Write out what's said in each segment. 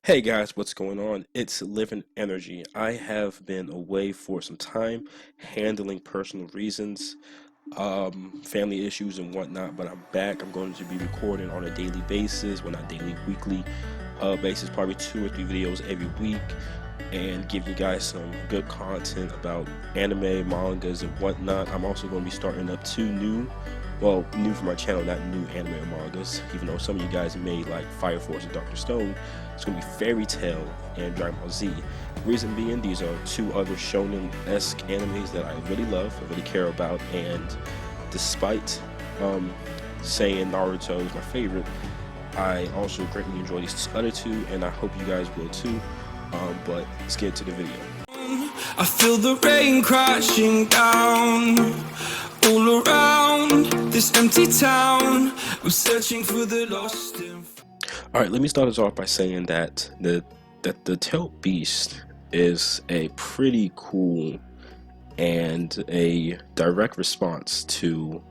Hey guys, what's going on? It's Living Energy. I have been away for some time handling personal reasons, family issues and whatnot, but I'm back. I'm going to be recording on a daily basis, well not daily, weekly basis, probably 2 or 3 videos every week, and give you guys some good content about anime, mangas, and whatnot. I'm also going to be starting up two new for my channel, not new anime or mangas, even though some of you guys may like Fire Force and Dr. Stone. It's going to be Fairy Tail and Dragon Ball Z. Reason being, these are two other shonen-esque animes that I really love, I really care about, and despite saying Naruto is my favorite, I also greatly enjoy these other two, and I hope you guys will too. But let's get to the video. I feel the rain crashing down all around this empty town. I'm searching for the lost. Alright, let me start us off by saying that the Tailed Beast is a pretty cool and a direct response to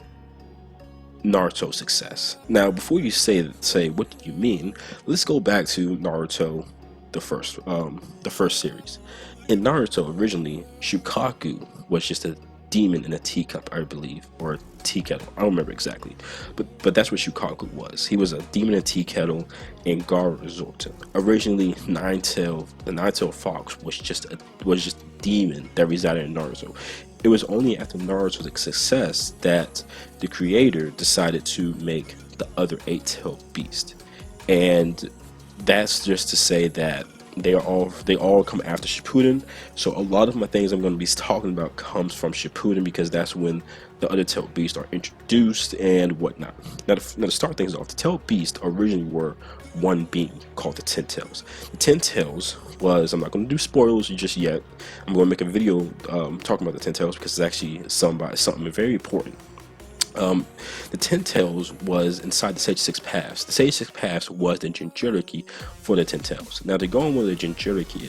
Naruto's success. Now, before you say what do you mean, let's go back to Naruto, the first series. In Naruto, originally, Shukaku was just a demon in a teacup, I believe, or a tea kettle. I don't remember exactly, but that's what Shukaku was. He was a demon in a tea kettle, and Gaara resorted. Originally, the nine-tailed fox was just a demon that resided in Naruto. It was only after Naruto's success that the creator decided to make the other eight-tailed beast, and that's just to say that they all come after Shippuden. So a lot of my things I'm going to be talking about comes from Shippuden, because that's when the other tailed beasts are introduced and whatnot. Now to start things off, the tailed beasts originally were one being called the Ten Tails. The Ten Tails was, I'm not going to do spoilers just yet. I'm going to make a video talking about the Ten Tails, because it's actually something very important. The Ten Tails was inside the Sage Six Paths. The Sage Six Paths was the Jinchuriki for the Ten Tails. Now, to go on what a Jinchuriki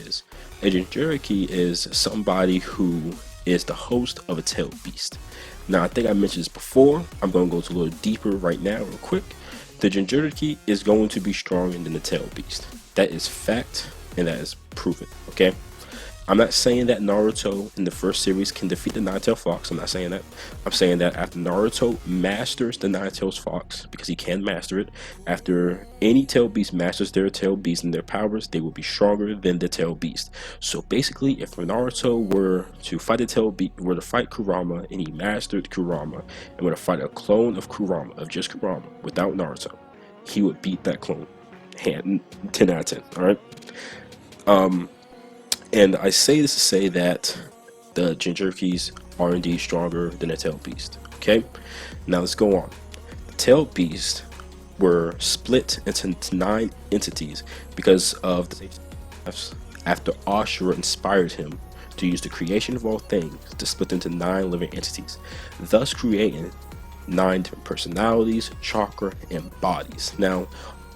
is somebody who is the host of a tailed beast. Now, I think I mentioned this before. I'm going to go a little deeper right now, real quick. The Jinchuriki is going to be stronger than the tailed beast. That is fact, and that is proven. Okay. I'm not saying that Naruto in the first series can defeat the Nine-Tailed Fox. I'm not saying that. I'm saying that after Naruto masters the Nine-Tailed Fox, because he can master it, after any tailed beast masters their tailed beast and their powers, they will be stronger than the tailed beast. So basically, if Naruto were to fight the tailed beast, were to fight Kurama, and he mastered Kurama, and were to fight a clone of Kurama, of just Kurama, without Naruto, he would beat that clone. 10 out of 10. All right. And I say this to say that the Jinchurikis are indeed stronger than the Tailed Beast. Okay, now let's go on. The Tailed Beast were split into 9 entities because of the after Ashura inspired him to use the creation of all things to split into 9 living entities, thus creating 9 different personalities, chakra, and bodies. Now,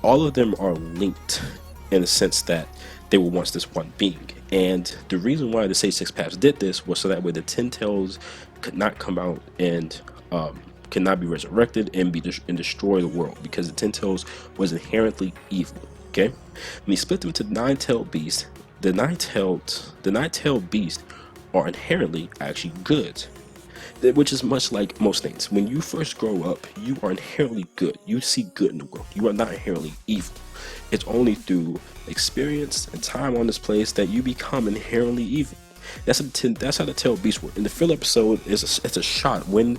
all of them are linked in the sense that they were once this one being. And the reason why the Sage Six Paths did this was so that way the Ten Tails could not come out and cannot be resurrected and destroy the world, because the Ten Tails was inherently evil. Okay, when he split them into 9-tailed beasts, the nine-tailed beasts are inherently actually good, which is much like most things. When you first grow up, you are inherently good. You see good in the world. You are not inherently evil. It's only through experience and time on this place that you become inherently evil. That's how the tailed beasts work. In the filler episode, it's a shot when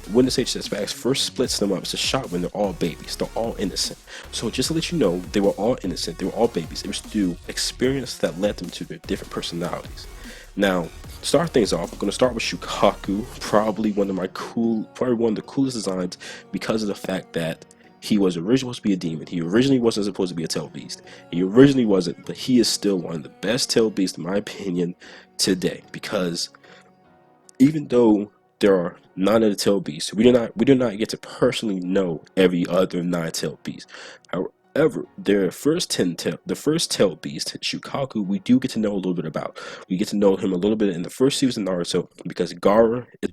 the Sage Six Paths first splits them up. It's a shot when they're all babies. They're all innocent. So just to let you know, they were all innocent. They were all babies. It was through experience that led them to their different personalities. Now, to start things off, I'm going to start with Shukaku, probably one of the coolest designs, because of the fact that he was originally supposed to be a demon. He originally wasn't supposed to be a tailed beast. He originally wasn't, but he is still one of the best tailed beasts, in my opinion, today. Because even though there are 9 of the tailed beasts, we do not get to personally know every other 9 tailed beast. However, the first tailed beast, Shukaku, we do get to know a little bit about. We get to know him a little bit in the first season of Naruto, because Gaara is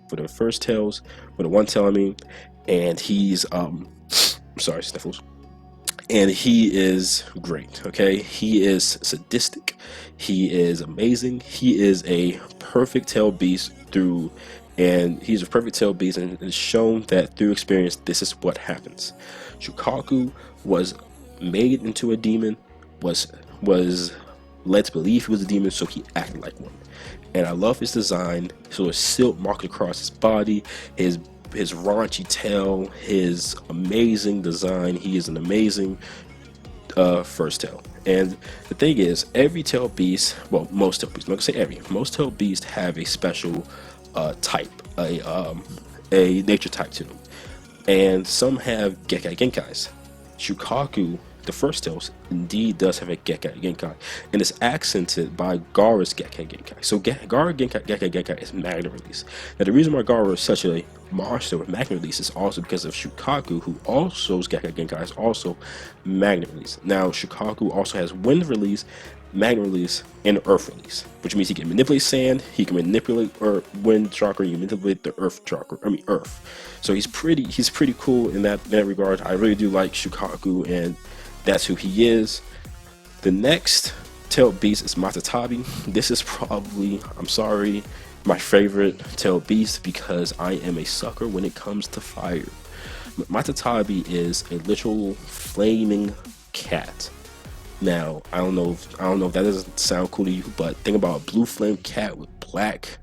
for the first tails, for the one tail, I mean, and he's sorry, sniffles. and he is great. Okay, he is sadistic, he is amazing, he is a perfect tail beast through, and he's a perfect tail beast, and it's shown that through experience this is what happens. Shukaku was made into a demon, was led to believe he was a demon, so he acted like one. And I love his design. So his silk marked across his body, his raunchy tail, his amazing design. He is an amazing first tail. And the thing is, every tail beast, well, most tail beasts, I'm not gonna say every, most tail beasts have a special type, a nature type to them, and some have Gekkai Genkais. Shukaku, the first tails, indeed does have a Gekkai Genkai, and it's accented by Gaara's Gekkai Genkai. So Gaara Gekkai Genkai is Magna Release. Now the reason why Gaara is such a monster with Magna Release is also because of Shukaku, who also's Gekkai Genkai is also Magna Release. Now Shukaku also has Wind Release, Magna Release, and Earth Release, which means he can manipulate sand, he can manipulate wind chakra, he can manipulate the earth chakra. I mean earth. So he's pretty cool in that regard. I really do like Shukaku, and that's who he is. The next tailed beast is Matatabi. This is probably, I'm sorry, my favorite tailed beast because I am a sucker when it comes to fire. Matatabi is a literal flaming cat. Now, I don't know if that doesn't sound cool to you, but think about a blue flame cat with black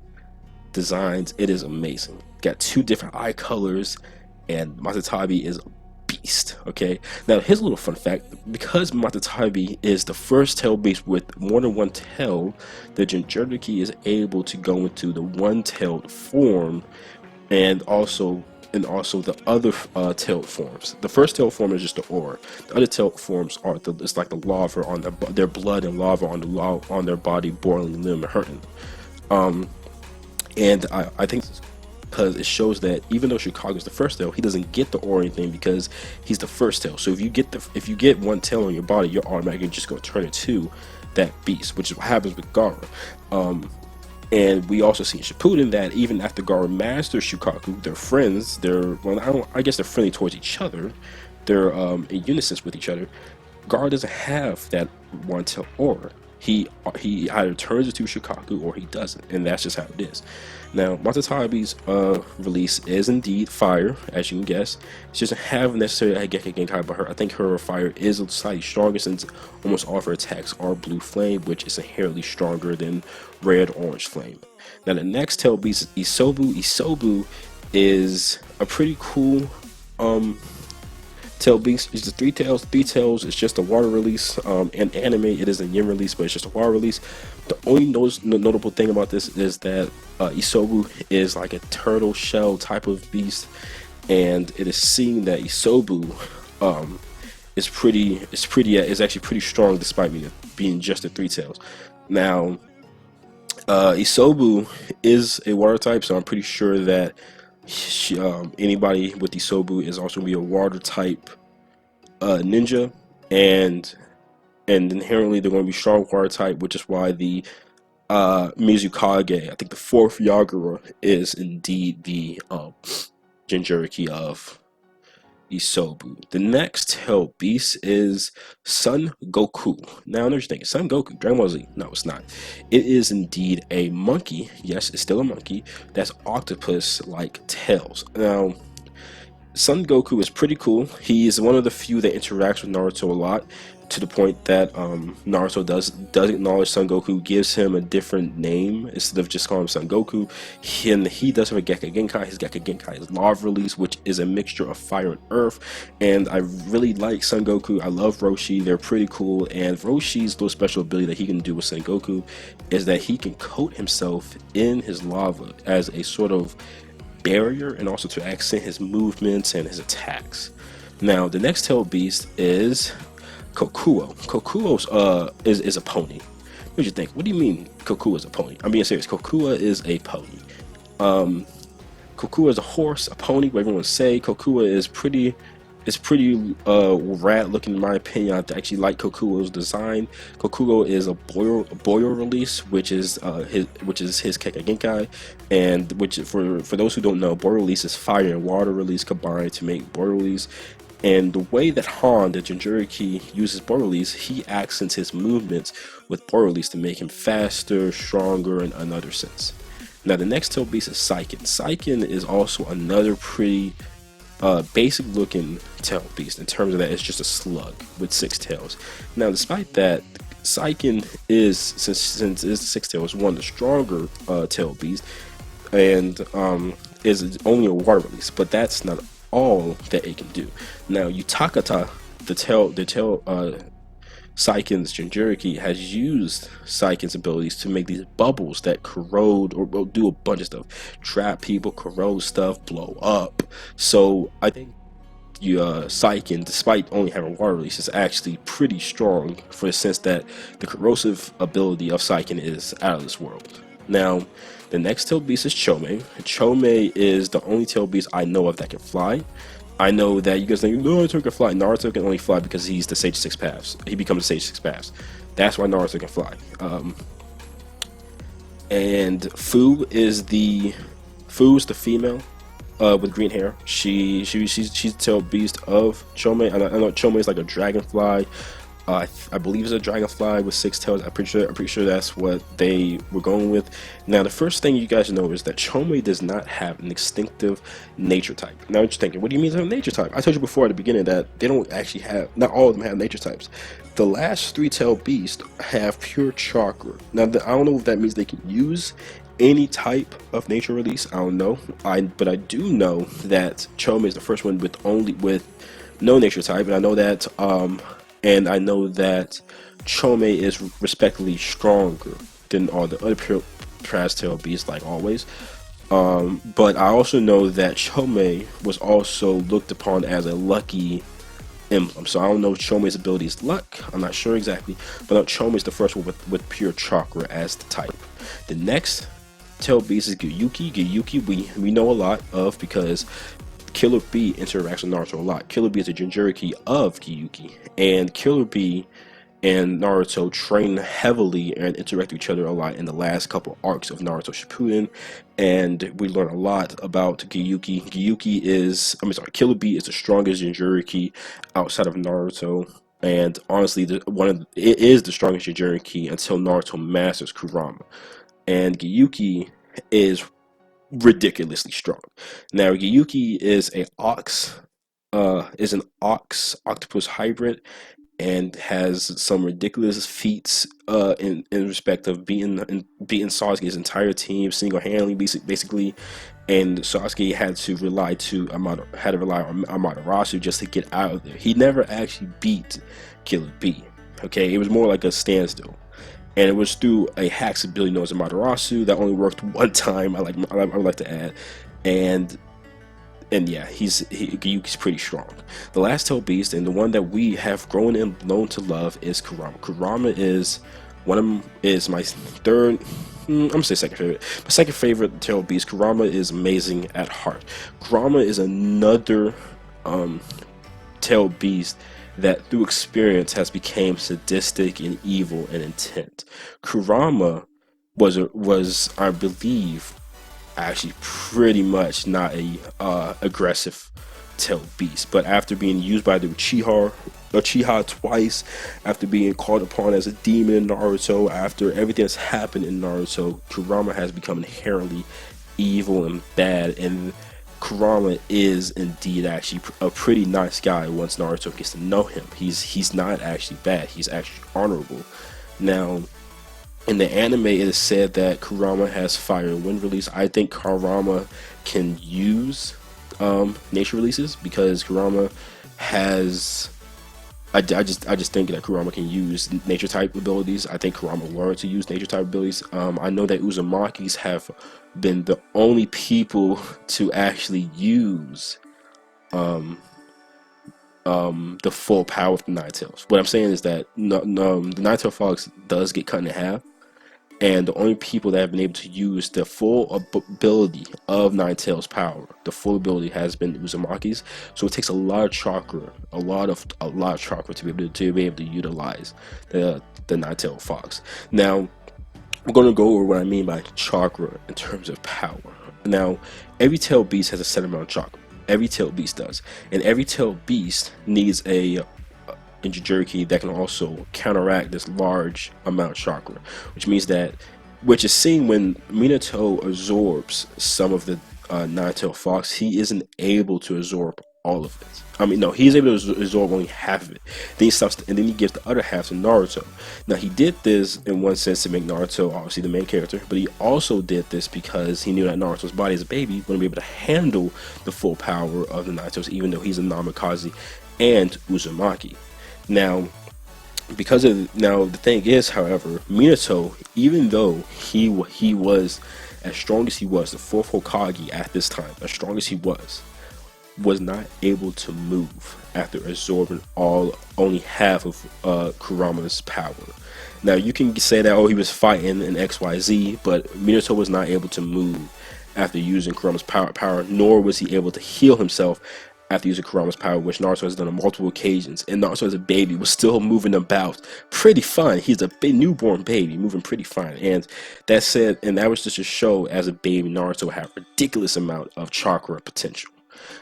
designs. It is amazing. Got two different eye colors, and Matatabi is a beast. Okay, now here's a little fun fact: because Matatabi is the first tail beast with more than one tail, the Jinchuriki is able to go into the one-tailed form, and also the other tailed forms. The first tailed form is just the aura. The other tailed forms are it's like the lava on their blood and lava on their body boiling them and hurting. And I think because it shows that even though Chicago is the first tail, he doesn't get the aura or anything because he's the first tail. So if you get one tail on your body, you're automatically just going to turn into that beast, which is what happens with Gaara. And we also see in Shippuden that even after Gaara masters Shukaku, they're friends. I guess they're friendly towards each other. They're in unison with each other. Gaara doesn't have that one tail aura. He either turns into Shukaku or he doesn't, and that's just how it is. Now, Matatabi's release is indeed fire, as you can guess. She doesn't have necessarily a Gekkai Genkai, but I think her fire is slightly stronger since almost all of her attacks are blue flame, which is inherently stronger than red orange flame. Now, the next tail beast is Isobu. Isobu is a pretty cool tail beast. It's just three tails. Three tails is just a water release. In anime, it is a yin release, but it's just a water release. The only notable thing about this is that Isobu is like a turtle shell type of beast, and it is seen that Isobu is actually pretty strong despite being just a three tails. Now, Isobu is a water type, so I'm pretty sure that anybody with Isobu is also going to be a water type ninja, and inherently they're going to be strong water type, which is why the Mizukage, I think the fourth Yagura, is indeed the Jinchuriki of Isobu. The next tail beast is Son Goku. Now, I know what you're thinking, Son Goku, Dragon Ball Z. No, it's not. It is indeed a monkey. Yes, it's still a monkey. That's octopus-like tails. Now, Son Goku is pretty cool. He is one of the few that interacts with Naruto a lot, to the point that Naruto does acknowledge Son Goku, gives him a different name instead of just calling him Son Goku. He does have a Gekkai Genkai. His Gekkai Genkai is Lava Release, which is a mixture of fire and earth. And I really like Son Goku. I love Roshi. They're pretty cool. And Roshi's little special ability that he can do with Son Goku is that he can coat himself in his lava as a sort of barrier, and also to accent his movements and his attacks. Now, the next tail beast is Kokuo. Kokuo is a pony. What do you think? What do you mean Kokuo is a pony? I'm being serious. Kokuo is a pony. Kokuo is a horse, a pony, whatever you want to say. Kokuo is pretty rad looking in my opinion. I actually like Kokuo's design. Kokuo is a boil release, which is his Gekkai Genkai, and which for those who don't know, boil release is fire and water release combined to make boil release. And the way that Han, the Jinchuriki, uses border release, he accents his movements with border release to make him faster, stronger in another sense. Now the next tail beast is Saiken. Saiken is also another pretty basic looking tail beast in terms of that it's just a slug with 6 tails. Now despite that, Saiken is, since it's 6 tails, one of the stronger tail beasts, and is only a water release, but that's not all that it can do. Now Utakata, the tail Saiken's Jinchuriki, has used Saiken's abilities to make these bubbles that corrode or will do a bunch of stuff, trap people, corrode stuff, blow up. So I think Saiken, despite only having water release, is actually pretty strong for the sense that the corrosive ability of Saiken is out of this world. Now, the next tail beast is Chome. Chome is the only tail beast I know of that can fly. I know that you guys think Naruto can fly. Naruto can only fly because he's the Sage Six Paths. He becomes the Sage Six Paths. That's why Naruto can fly. And Fu's the female with green hair. She's the tail beast of Chome. I know Chome is like a dragonfly. I believe it's a dragonfly with 6 tails. I'm pretty sure that's what they were going with. Now, the first thing you guys know is that Chome does not have an instinctive nature type. Now, you're thinking, what do you mean there's a nature type? I told you before at the beginning that they don't actually have, not all of them have nature types. The last 3 tail beasts have pure chakra. Now, I don't know if that means they can use any type of nature release. I don't know. But I do know that Chome is the first one with no nature type, and I know that Chome is respectively stronger than all the other Praz tail beasts, like always. But I also know that Chome was also looked upon as a lucky emblem. So I don't know if Chome's ability is luck. I'm not sure exactly. But Chome is the first one with pure chakra as the type. The next tail beast is Gyuki. Gyuki we know a lot of because Killer Bee interacts with Naruto a lot. Killer Bee is a Jinchuriki of Gyuki, and Killer Bee and Naruto train heavily and interact with each other a lot in the last couple arcs of Naruto Shippuden, and we learn a lot about Gyuki. Killer Bee is the strongest Jinchuriki outside of Naruto, and honestly, it is the strongest Jinchuriki until Naruto masters Kurama, and Gyuki is ridiculously strong. Now, Gyuki is an octopus hybrid, and has some ridiculous feats in respect of beating Sasuke's entire team single-handedly, basically. And Sasuke had to rely on Amaterasu just to get out of there. He never actually beat Killer Bee. Okay, it was more like a standstill. And it was through a hacks ability known as Amaterasu that only worked one time. I would like to add, and yeah, Gyuki's pretty strong. The last tail beast, and the one that we have grown and known to love, is Kurama. Kurama is my third. I'm gonna say second favorite. My second favorite tail beast. Kurama is amazing at heart. Kurama is another tail beast that through experience has become sadistic and evil and intent. Kurama was I believe actually pretty much not a aggressive tail beast, but after being used by the Uchiha twice, after being called upon as a demon in Naruto, after everything that's happened in Naruto, Kurama has become inherently evil and bad, and Kurama is indeed actually a pretty nice guy once Naruto gets to know him. He's not actually bad, he's actually honorable. Now, in the anime, it is said that Kurama has fire and wind release. I think Kurama can use nature releases because Kurama has. I just think that Kurama can use nature type abilities. I think Kurama learned to use nature type abilities. I know that Uzumakis have been the only people to actually use the full power of the Nine Tails. What I'm saying is that the Nine Tail Fox does get cut in half, and the only people that have been able to use the full ability of Nine Tails power, the full ability, has been Uzumaki's. So it takes a lot of chakra, a lot of chakra to be able to utilize the Nine Tail Fox. Now, we're going to go over what I mean by chakra in terms of power. Now, every tail beast has a set amount of chakra. Every tailed beast does, and every tailed beast needs a Jinchuriki that can also counteract this large amount of chakra, which means that, which is seen when Minato absorbs some of the nine-tailed fox, he isn't able to absorb all of it. I mean, no, he's able to absorb only half of it. Then he stops, and then he gives the other half to Naruto. Now, he did this in one sense to make Naruto obviously the main character, but he also did this because he knew that Naruto's body as a baby wouldn't be able to handle the full power of the nine-tails, even though he's a Namikaze and Uzumaki. Now, the thing is, however, Minato, even though he was as strong as he was, the fourth Hokage at this time, as strong as he was not able to move after absorbing only half of Kurama's power. Now you can say that, oh, he was fighting in XYZ, but Minato was not able to move after using Kurama's power, nor was he able to heal himself after using Kurama's power, which Naruto has done on multiple occasions. And Naruto as a baby was still moving about pretty fine. He's a newborn baby, moving pretty fine. And that said, and that was just to show, as a baby, Naruto had a ridiculous amount of chakra potential.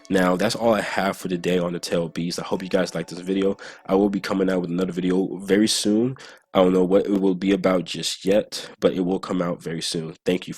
Now, that's all I have for today on the Tail Beast. I hope you guys liked this video. I will be coming out with another video very soon. I don't know what it will be about just yet, but it will come out very soon. Thank you.